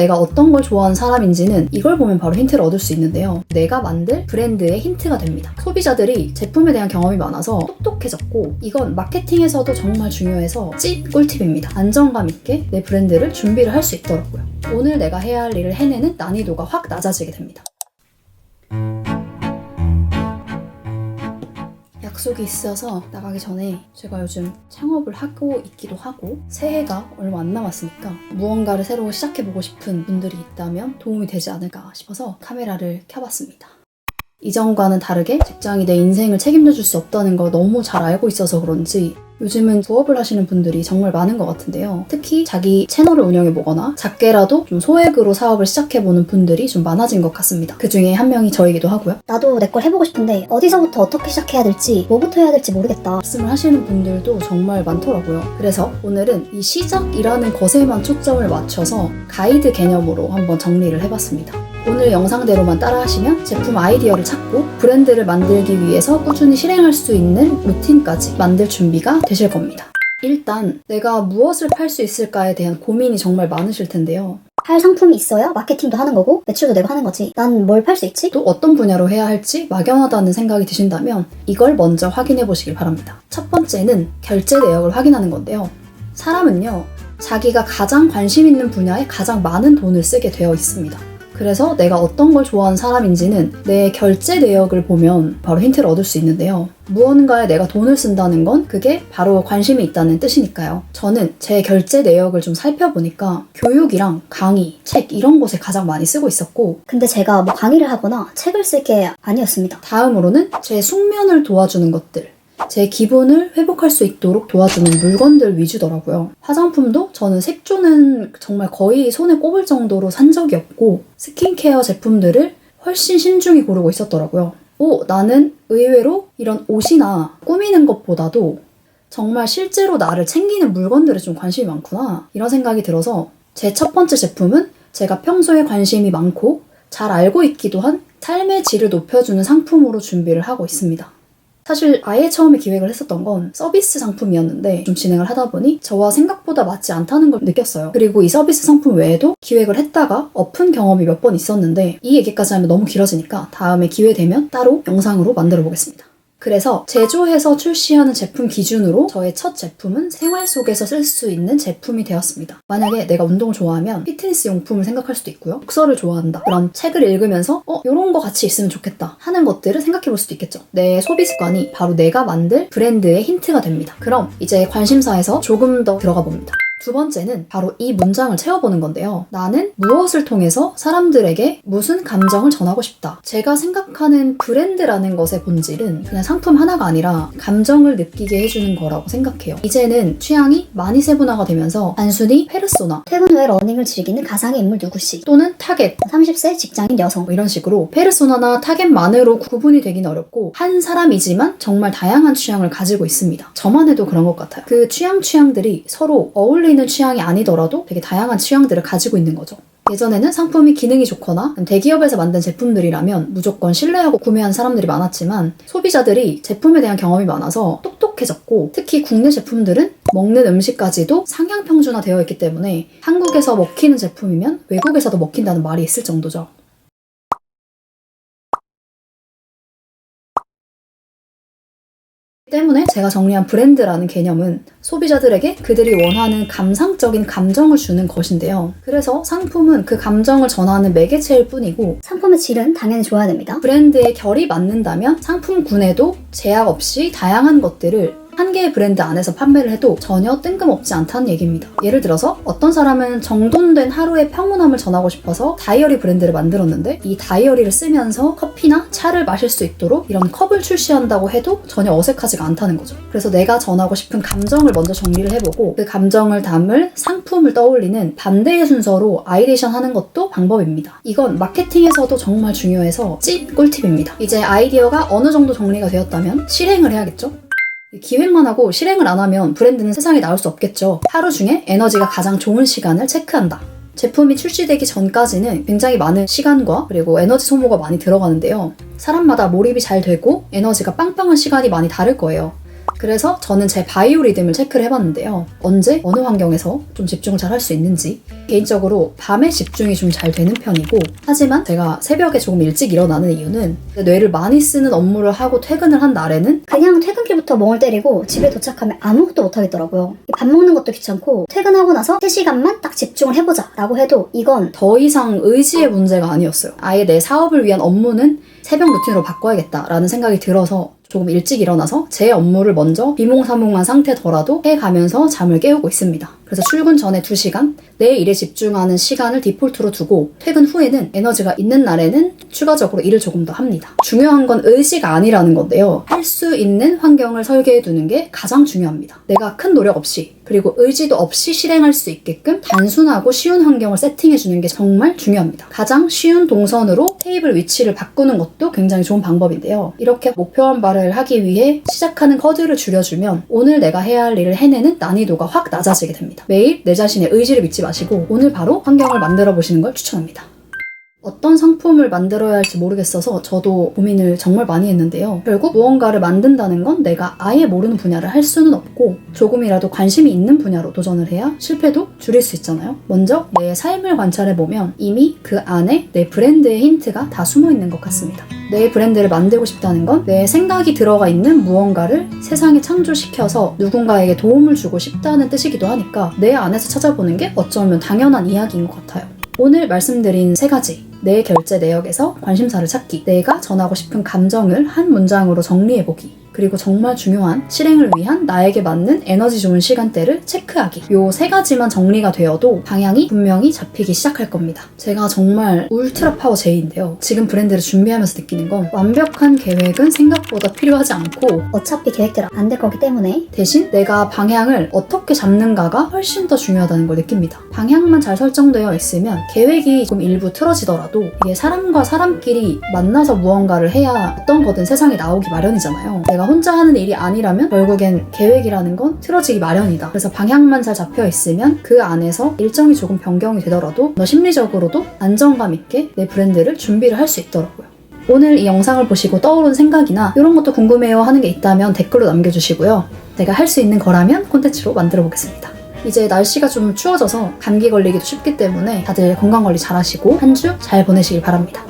내가 어떤 걸 좋아하는 사람인지는 이걸 보면 바로 힌트를 얻을 수 있는데요. 내가 만들 브랜드의 힌트가 됩니다. 소비자들이 제품에 대한 경험이 많아서 똑똑해졌고, 이건 마케팅에서도 정말 중요해서 찐 꿀팁입니다. 안정감 있게 내 브랜드를 준비를 할 수 있더라고요. 오늘 내가 해야 할 일을 해내는 난이도가 확 낮아지게 됩니다. 약속이 있어서 나가기 전에 제가 요즘 창업을 하고 있기도 하고 새해가 얼마 안 남았으니까 무언가를 새로 시작해보고 싶은 분들이 있다면 도움이 되지 않을까 싶어서 카메라를 켜봤습니다. 이전과는 다르게 직장이 내 인생을 책임져줄 수 없다는 걸 너무 잘 알고 있어서 그런지 요즘은 부업을 하시는 분들이 정말 많은 것 같은데요. 특히 자기 채널을 운영해보거나 작게라도 좀 소액으로 사업을 시작해보는 분들이 좀 많아진 것 같습니다. 그 중에 한 명이 저이기도 하고요. 나도 내 걸 해보고 싶은데 어디서부터 어떻게 시작해야 될지 뭐부터 해야 될지 모르겠다. 말씀을 하시는 분들도 정말 많더라고요. 그래서 오늘은 이 시작이라는 것에만 초점을 맞춰서 가이드 개념으로 한번 정리를 해봤습니다. 오늘 영상대로만 따라하시면 제품 아이디어를 찾고 브랜드를 만들기 위해서 꾸준히 실행할 수 있는 루틴까지 만들 준비가 되실 겁니다. 일단 내가 무엇을 팔 수 있을까에 대한 고민이 정말 많으실 텐데요. 팔 상품이 있어야 마케팅도 하는 거고 매출도 내가 하는 거지. 난 뭘 팔 수 있지? 또 어떤 분야로 해야 할지 막연하다는 생각이 드신다면 이걸 먼저 확인해 보시길 바랍니다. 첫 번째는 결제 내역을 확인하는 건데요. 사람은요, 자기가 가장 관심 있는 분야에 가장 많은 돈을 쓰게 되어 있습니다. 그래서 내가 어떤 걸 좋아하는 사람인지는 내 결제 내역을 보면 바로 힌트를 얻을 수 있는데요. 무언가에 내가 돈을 쓴다는 건 그게 바로 관심이 있다는 뜻이니까요. 저는 제 결제 내역을 좀 살펴보니까 교육이랑 강의, 책 이런 곳에 가장 많이 쓰고 있었고, 근데 제가 뭐 강의를 하거나 책을 쓸 게 아니었습니다. 다음으로는 제 숙면을 도와주는 것들, 제 기분을 회복할 수 있도록 도와주는 물건들 위주더라고요. 화장품도 저는 색조는 정말 거의 손에 꼽을 정도로 산 적이 없고 스킨케어 제품들을 훨씬 신중히 고르고 있었더라고요. 나는 의외로 이런 옷이나 꾸미는 것보다도 정말 실제로 나를 챙기는 물건들에 좀 관심이 많구나 이런 생각이 들어서 제 첫 번째 제품은 제가 평소에 관심이 많고 잘 알고 있기도 한 삶의 질을 높여주는 상품으로 준비를 하고 있습니다. 사실 아예 처음에 기획을 했었던 건 서비스 상품이었는데 좀 진행을 하다 보니 저와 생각보다 맞지 않다는 걸 느꼈어요. 그리고 이 서비스 상품 외에도 기획을 했다가 엎은 경험이 몇 번 있었는데 이 얘기까지 하면 너무 길어지니까 다음에 기회 되면 따로 영상으로 만들어 보겠습니다. 그래서 제조해서 출시하는 제품 기준으로 저의 첫 제품은 생활 속에서 쓸 수 있는 제품이 되었습니다. 만약에 내가 운동을 좋아하면 피트니스 용품을 생각할 수도 있고요. 독서를 좋아한다. 그럼 책을 읽으면서 이런 거 같이 있으면 좋겠다 하는 것들을 생각해 볼 수도 있겠죠. 내 소비 습관이 바로 내가 만들 브랜드의 힌트가 됩니다. 그럼 이제 관심사에서 조금 더 들어가 봅니다. 두 번째는 바로 이 문장을 채워보는 건데요. 나는 무엇을 통해서 사람들에게 무슨 감정을 전하고 싶다. 제가 생각하는 브랜드라는 것의 본질은 그냥 상품 하나가 아니라 감정을 느끼게 해주는 거라고 생각해요. 이제는 취향이 많이 세분화가 되면서 단순히 페르소나, 퇴근 후에 러닝을 즐기는 가상의 인물 누구씨, 또는 타겟, 30세 직장인 여성 이런 식으로 페르소나나 타겟만으로 구분이 되긴 어렵고 한 사람이지만 정말 다양한 취향을 가지고 있습니다. 저만 해도 그런 것 같아요. 그 취향들이 서로 어울리는 취향이 아니더라도 되게 다양한 취향들을 가지고 있는 거죠. 예전에는 상품이 기능이 좋거나 대기업에서 만든 제품들이라면 무조건 신뢰하고 구매한 사람들이 많았지만 소비자들이 제품에 대한 경험이 많아서 똑똑해졌고, 특히 국내 제품들은 먹는 음식까지도 상향 평준화 되어 있기 때문에 한국에서 먹히는 제품이면 외국에서도 먹힌다는 말이 있을 정도죠. 때문에 제가 정리한 브랜드라는 개념은 소비자들에게 그들이 원하는 감상적인 감정을 주는 것인데요. 그래서 상품은 그 감정을 전하는 매개체일 뿐이고 상품의 질은 당연히 좋아야 됩니다. 브랜드의 결이 맞는다면 상품군에도 제약 없이 다양한 것들을 한 개의 브랜드 안에서 판매를 해도 전혀 뜬금없지 않다는 얘기입니다. 예를 들어서 어떤 사람은 정돈된 하루의 평온함을 전하고 싶어서 다이어리 브랜드를 만들었는데 이 다이어리를 쓰면서 커피나 차를 마실 수 있도록 이런 컵을 출시한다고 해도 전혀 어색하지가 않다는 거죠. 그래서 내가 전하고 싶은 감정을 먼저 정리를 해보고 그 감정을 담을 상품을 떠올리는 반대의 순서로 아이데이션 하는 것도 방법입니다. 이건 마케팅에서도 정말 중요해서 찐 꿀팁입니다. 이제 아이디어가 어느 정도 정리가 되었다면 실행을 해야겠죠? 기획만 하고 실행을 안 하면 브랜드는 세상에 나올 수 없겠죠. 하루 중에 에너지가 가장 좋은 시간을 체크한다. 제품이 출시되기 전까지는 굉장히 많은 시간과 그리고 에너지 소모가 많이 들어가는데요. 사람마다 몰입이 잘 되고 에너지가 빵빵한 시간이 많이 다를 거예요. 그래서 저는 제 바이오리듬을 체크를 해봤는데요. 언제, 어느 환경에서 좀 집중을 잘 할 수 있는지. 개인적으로 밤에 집중이 좀 잘 되는 편이고, 하지만 제가 새벽에 조금 일찍 일어나는 이유는 뇌를 많이 쓰는 업무를 하고 퇴근을 한 날에는 그냥 퇴근길부터 멍을 때리고 집에 도착하면 아무것도 못하겠더라고요. 밥 먹는 것도 귀찮고 퇴근하고 나서 3시간만 딱 집중을 해보자 라고 해도 이건 더 이상 의지의 문제가 아니었어요. 아예 내 사업을 위한 업무는 새벽 루틴으로 바꿔야겠다라는 생각이 들어서 조금 일찍 일어나서 제 업무를 먼저 비몽사몽한 상태더라도 해가면서 잠을 깨우고 있습니다. 그래서 출근 전에 2시간, 내 일에 집중하는 시간을 디폴트로 두고 퇴근 후에는 에너지가 있는 날에는 추가적으로 일을 조금 더 합니다. 중요한 건 의지가 아니라는 건데요. 할 수 있는 환경을 설계해 두는 게 가장 중요합니다. 내가 큰 노력 없이 그리고 의지도 없이 실행할 수 있게끔 단순하고 쉬운 환경을 세팅해 주는 게 정말 중요합니다. 가장 쉬운 동선으로 테이블 위치를 바꾸는 것도 굉장히 좋은 방법인데요. 이렇게 목표한 바를 하기 위해 시작하는 허들을 줄여주면 오늘 내가 해야 할 일을 해내는 난이도가 확 낮아지게 됩니다. 매일 내 자신의 의지를 믿지 마시고 오늘 바로 환경을 만들어 보시는 걸 추천합니다. 어떤 상품을 만들어야 할지 모르겠어서 저도 고민을 정말 많이 했는데요. 결국 무언가를 만든다는 건 내가 아예 모르는 분야를 할 수는 없고 조금이라도 관심이 있는 분야로 도전을 해야 실패도 줄일 수 있잖아요. 먼저 내 삶을 관찰해보면 이미 그 안에 내 브랜드의 힌트가 다 숨어 있는 것 같습니다. 내 브랜드를 만들고 싶다는 건 내 생각이 들어가 있는 무언가를 세상에 창조시켜서 누군가에게 도움을 주고 싶다는 뜻이기도 하니까 내 안에서 찾아보는 게 어쩌면 당연한 이야기인 것 같아요. 오늘 말씀드린 3가지, 내 결제 내역에서 관심사를 찾기, 내가 전하고 싶은 감정을 한 문장으로 정리해보기, 그리고 정말 중요한 실행을 위한 나에게 맞는 에너지 좋은 시간대를 체크하기. 요 3가지만 정리가 되어도 방향이 분명히 잡히기 시작할 겁니다. 제가 정말 울트라 파워 J인데요. 지금 브랜드를 준비하면서 느끼는 건 완벽한 계획은 생각보다 필요하지 않고 어차피 계획대로 안 될 거기 때문에 대신 내가 방향을 어떻게 잡는가가 훨씬 더 중요하다는 걸 느낍니다. 방향만 잘 설정되어 있으면 계획이 좀 일부 틀어지더라도 이게 사람과 사람끼리 만나서 무언가를 해야 어떤 거든 세상에 나오기 마련이잖아요. 내가 혼자 하는 일이 아니라면 결국엔 계획이라는 건 틀어지기 마련이다. 그래서 방향만 잘 잡혀 있으면 그 안에서 일정이 조금 변경이 되더라도 더 심리적으로도 안정감 있게 내 브랜드를 준비를 할 수 있더라고요. 오늘 이 영상을 보시고 떠오른 생각이나 이런 것도 궁금해요 하는 게 있다면 댓글로 남겨주시고요. 내가 할 수 있는 거라면 콘텐츠로 만들어 보겠습니다. 이제 날씨가 좀 추워져서 감기 걸리기도 쉽기 때문에 다들 건강관리 잘 하시고 한 주 잘 보내시길 바랍니다.